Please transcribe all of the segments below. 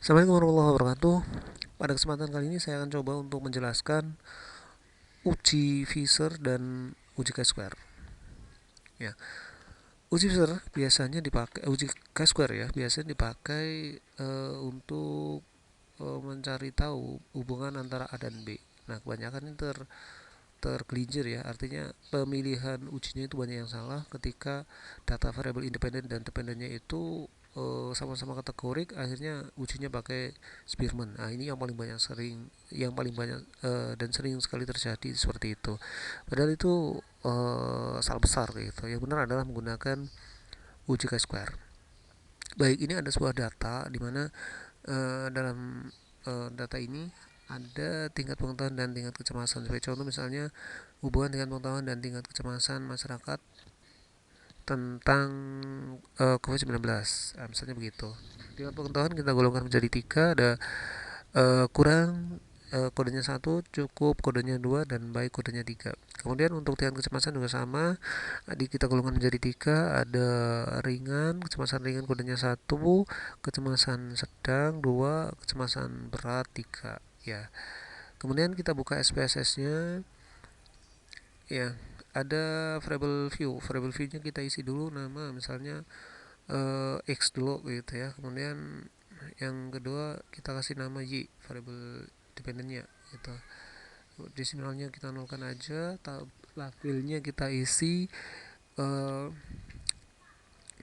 Assalamualaikum warahmatullahi wabarakatuh. Pada kesempatan kali ini saya akan coba untuk menjelaskan uji Fisher dan uji chi-square. Ya, uji Fisher biasanya dipakai uji chi-square ya, biasanya dipakai untuk mencari tahu hubungan antara A dan B. Nah, kebanyakan ini tergelincir ya, artinya pemilihan ujinya itu banyak yang salah ketika data variabel independen dan dependennya itu sama-sama kategorik, akhirnya ujinya pakai Spearman. Nah, ini yang paling banyak dan sering sekali terjadi seperti itu. Padahal itu salah besar gitu. Yang benar adalah menggunakan uji chi-square. Baik, ini ada sebuah data di mana dalam data ini ada tingkat pengetahuan dan tingkat kecemasan. Sebagai contoh misalnya hubungan tingkat pengetahuan dan tingkat kecemasan masyarakat tentang COVID-19. Misalnya begitu. Tingkat pengetahuan kita golongkan menjadi tiga, ada kurang, kodenya satu, cukup kodenya 2, dan baik kodenya 3. Kemudian untuk tingkat kecemasan juga sama, kita golongkan menjadi tiga, ada ringan, kecemasan ringan kodenya satu, kecemasan sedang 2, kecemasan berat 3. Ya, kemudian kita buka SPSS-nya. Ya, ada variable view nya kita isi dulu nama, misalnya X dulu gitu ya. Kemudian yang kedua kita kasih nama Y, variable dependennya gitu. Desimalnya kita nolkan aja, labelnya kita isi uh,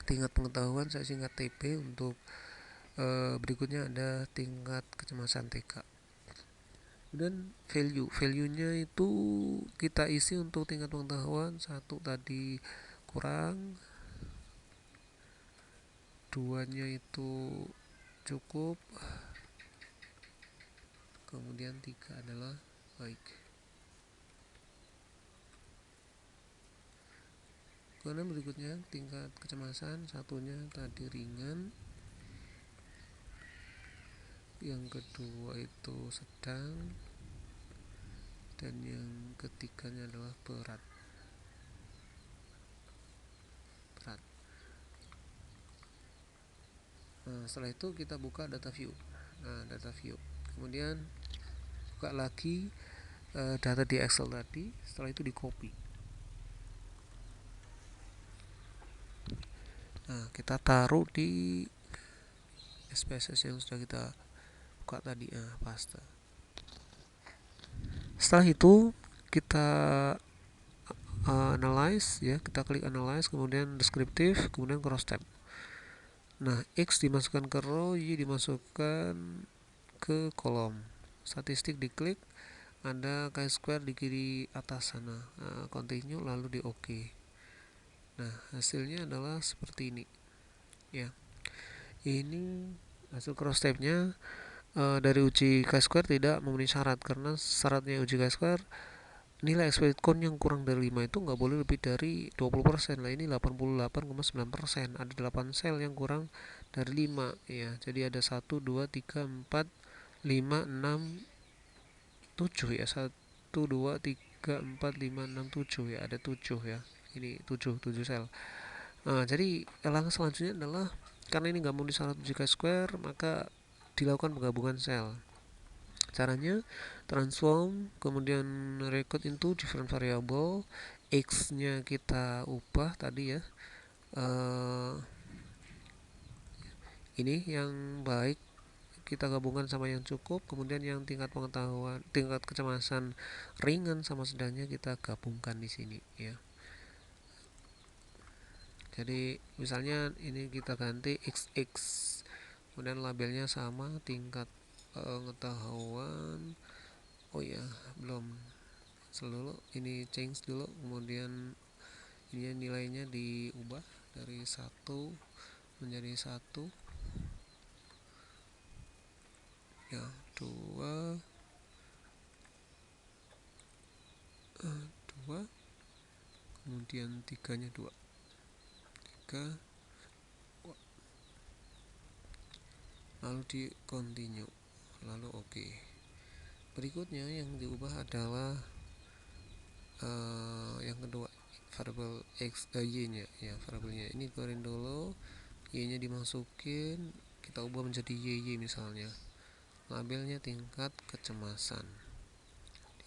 tingkat pengetahuan saya singkat TP. Untuk berikutnya ada tingkat kecemasan TK. Dan value-nya itu kita isi untuk tingkat pengetahuan satu tadi kurang, duanya itu cukup, kemudian tiga adalah baik. Kemudian berikutnya tingkat kecemasan, satunya tadi ringan, yang kedua itu sedang, dan yang ketiganya adalah berat. Nah, setelah itu kita buka data view. Kemudian buka lagi data di Excel tadi. Setelah itu di copy. Nah, kita taruh di SPSS yang sudah kita buka tadi. Paste. Setelah itu kita analyze ya, kita klik analyze, kemudian deskriptif, kemudian cross tab. Nah, X dimasukkan ke row, Y dimasukkan ke kolom. Statistik diklik, ada chi-square di kiri atas sana. Continue lalu di OK. Nah, hasilnya adalah seperti ini. Ya. Ini hasil cross tab-nya dari uji chi-square tidak memenuhi syarat, karena syaratnya uji chi-square nilai expected count yang kurang dari 5 itu nggak boleh lebih dari 20%. Lah, ini 88,9%. Ada 8 sel yang kurang dari 5 ya. Jadi ada 1 2 3 4 5 6 7 ya. 1 2 3 4 5 6 7 ya. Ada 7 ya. Ini 7 sel. Nah, jadi langkah selanjutnya adalah, karena ini nggak mau disyarat uji chi-square, maka dilakukan penggabungan sel. Caranya transform, kemudian record into different variable, X nya kita ubah tadi ya, ini yang baik kita gabungkan sama yang cukup, kemudian yang tingkat pengetahuan, tingkat kecemasan ringan sama sedangnya kita gabungkan di sini ya. Jadi misalnya ini kita ganti XX, kemudian labelnya sama, tingkat pengetahuan, oh ya belum dulu, ini change dulu, kemudian ini nilainya diubah dari 1 menjadi 1 ya, 2 2, kemudian 3 nya 2, 3, lalu di continue, lalu oke. Berikutnya yang diubah adalah yang kedua, variable y nya ya, variabelnya ini keluarin dulu, y nya dimasukin, kita ubah menjadi YY misalnya. Labelnya tingkat kecemasan,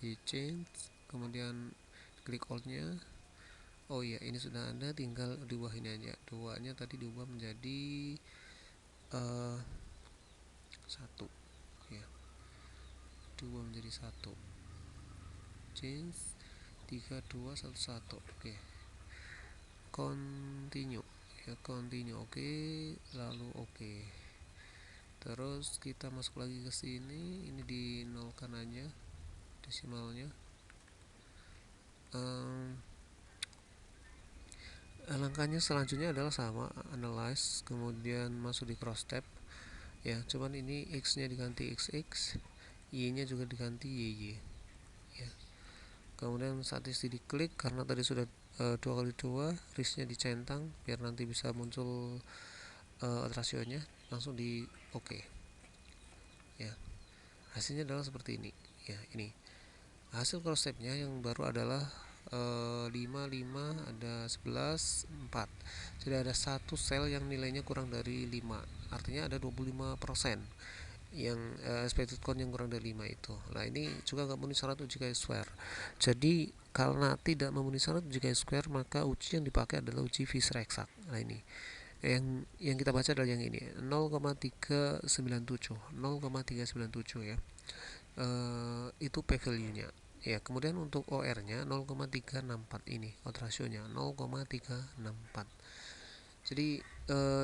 di change, kemudian klik all-nya. Oh iya, ini sudah ada, tinggal diubah ini aja. Duanya tadi diubah menjadi satu, ya, diubah menjadi satu. Change 3211. Oke, continue, ya, continue. Oke, lalu oke. Terus kita masuk lagi ke sini, ini di nolkan aja desimalnya. Langkahnya selanjutnya adalah sama, analyze, kemudian masuk di cross tab, ya, cuman ini x nya diganti xx, y nya juga diganti yy, ya. Kemudian statistik diklik karena tadi sudah 2x2, risk nya dicentang biar nanti bisa muncul rasionya, langsung di oke. Ya, hasilnya adalah seperti ini, ya. Ini hasil cross tab nya yang baru adalah 5, 5, ada 11, 4. Jadi ada satu sel yang nilainya kurang dari 5, artinya ada 25% yang expected count yang kurang dari 5 itu. Nah, ini juga nggak memenuhi syarat uji chi-square. Jadi karena tidak memenuhi syarat uji chi-square, maka uji yang dipakai adalah uji Fisher exact. Nah, ini yang kita baca adalah yang ini, 0,397 ya. Itu p value nya, ya. Kemudian untuk OR nya 0,364, ini odds rasionya 0,364. Jadi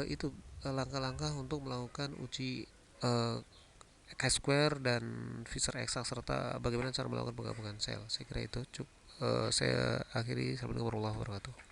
itu langkah-langkah untuk melakukan uji chi-square dan Fisher exact serta bagaimana cara melakukan penggabungan sel. Saya kira itu cukup. Saya akhiri. Assalamualaikum warahmatullahi wabarakatuh.